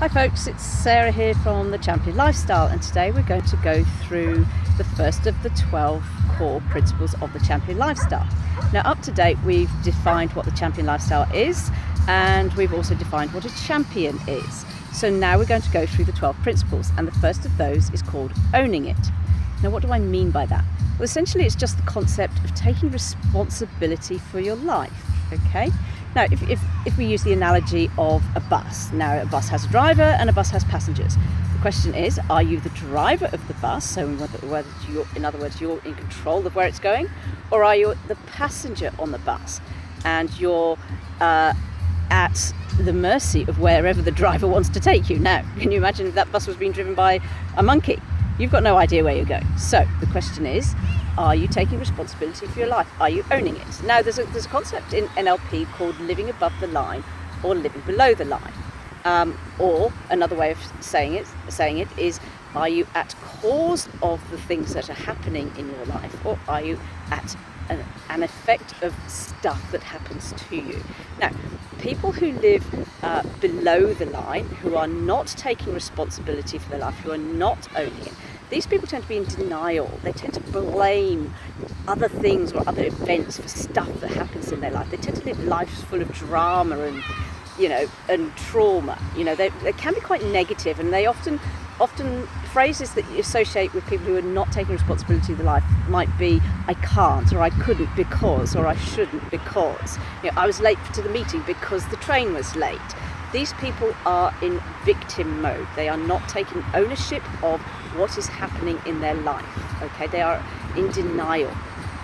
Hi folks, it's Sarah here from The Champion Lifestyle, and today we're going to go through the first of the 12 core principles of the Champion Lifestyle. Now, up to date we've defined what the Champion Lifestyle is, and we've also defined what a champion is. So now we're going to go through the 12 principles, and the first of those is called owning it. Now, what do I mean by that? Well, essentially it's just the concept of taking responsibility for your life, okay? Now, if we use the analogy of a bus, now a bus has a driver and a bus has passengers. The question is, are you the driver of the bus, so whether in other words, you're in control of where it's going, or are you the passenger on the bus and you're at the mercy of wherever the driver wants to take you? Now, can you imagine if that bus was being driven by a monkey? You've got no idea where you're going. So the question is, are you taking responsibility for your life? Are you owning it? Now, there's a concept in NLP called living above the line or living below the line. Or another way of saying it is, are you at cause of the things that are happening in your life, or are you at an effect of stuff that happens to you? Now, people who live below the line, who are not taking responsibility for their life, who are not owning it, these people tend to be in denial. They tend to blame other things or other events for stuff that happens in their life. They tend to live lives full of drama and trauma. They can be quite negative, and they often phrases that you associate with people who are not taking responsibility of their life might be, I can't, or I couldn't because, or I shouldn't because. I was late to the meeting because the train was late. These people are in victim mode. They are not taking ownership of what is happening in their life. Okay, they are in denial.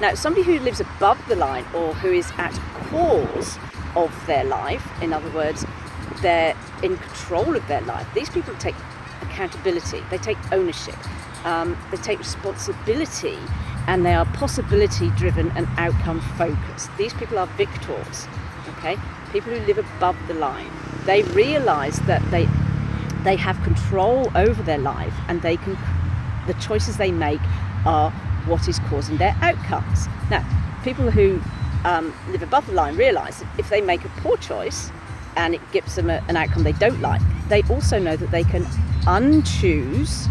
Now, somebody who lives above the line, or who is at cause of their life, in other words, they're in control of their life. These people take accountability. They take ownership. They take responsibility, and they are possibility driven and outcome focused. These people are victors. Okay, people who live above the line. They realise that they have control over their life, and the choices they make are what is causing their outcomes. Now, people who live above the line realise that if they make a poor choice and it gives them an outcome they don't like, they also know that they can unchoose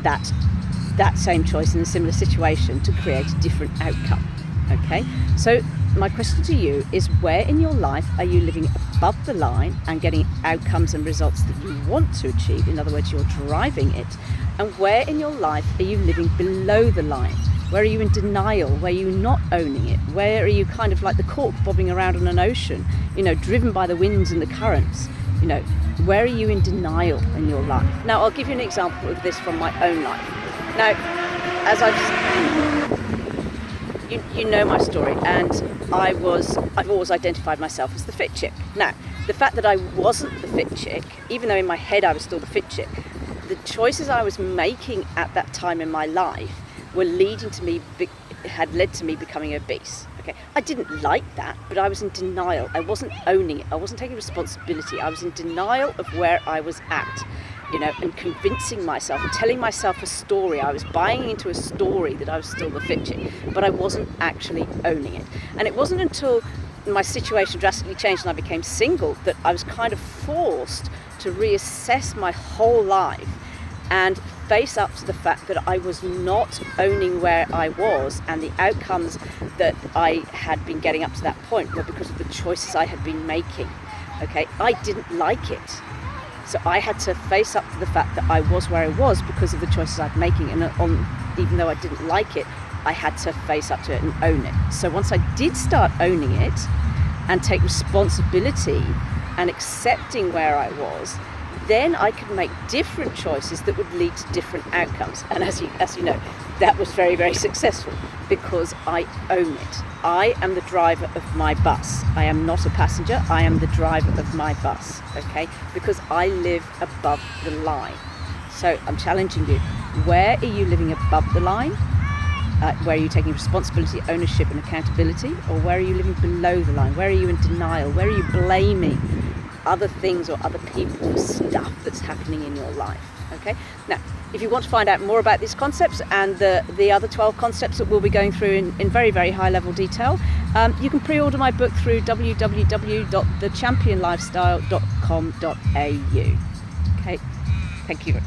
that same choice in a similar situation to create a different outcome. Okay, so my question to you is, where in your life are you living above the line and getting outcomes and results that you want to achieve? In other words, you're driving it. And where in your life are you living below the line? Where are you in denial? Where are you not owning it? Where are you kind of like the cork bobbing around on an ocean, driven by the winds and the currents? Where are you in denial in your life? Now, I'll give you an example of this from my own life. Now, as you know my story, and I've always identified myself as the fit chick. Now, the fact that I wasn't the fit chick, even though in my head I was still the fit chick, the choices I was making at that time in my life had led to me becoming obese. Okay, I didn't like that, but I was in denial. I wasn't owning it. I wasn't taking responsibility. I was in denial of where I was at, and convincing myself and telling myself a story. I was buying into a story that I was still the fit chick, but I wasn't actually owning it. And it wasn't until my situation drastically changed and I became single that I was kind of forced to reassess my whole life and face up to the fact that I was not owning where I was, and the outcomes that I had been getting up to that point were because of the choices I had been making. Okay, I didn't like it. So I had to face up to the fact that I was where I was because of the choices I'd making, and even though I didn't like it, I had to face up to it and own it. So once I did start owning it and take responsibility and accepting where I was, then I could make different choices that would lead to different outcomes. And as you know, that was very, very successful because I own it. I am the driver of my bus. I am not a passenger. I am the driver of my bus, okay? Because I live above the line. So I'm challenging you. Where are you living above the line? Where are you taking responsibility, ownership and accountability? Or where are you living below the line? Where are you in denial? Where are you blaming other things or other people for stuff that's happening in your life? Okay. Now, if you want to find out more about these concepts and the other 12 concepts that we'll be going through in very, very high level detail, you can pre-order my book through www.thechampionlifestyle.com.au. Okay, thank you.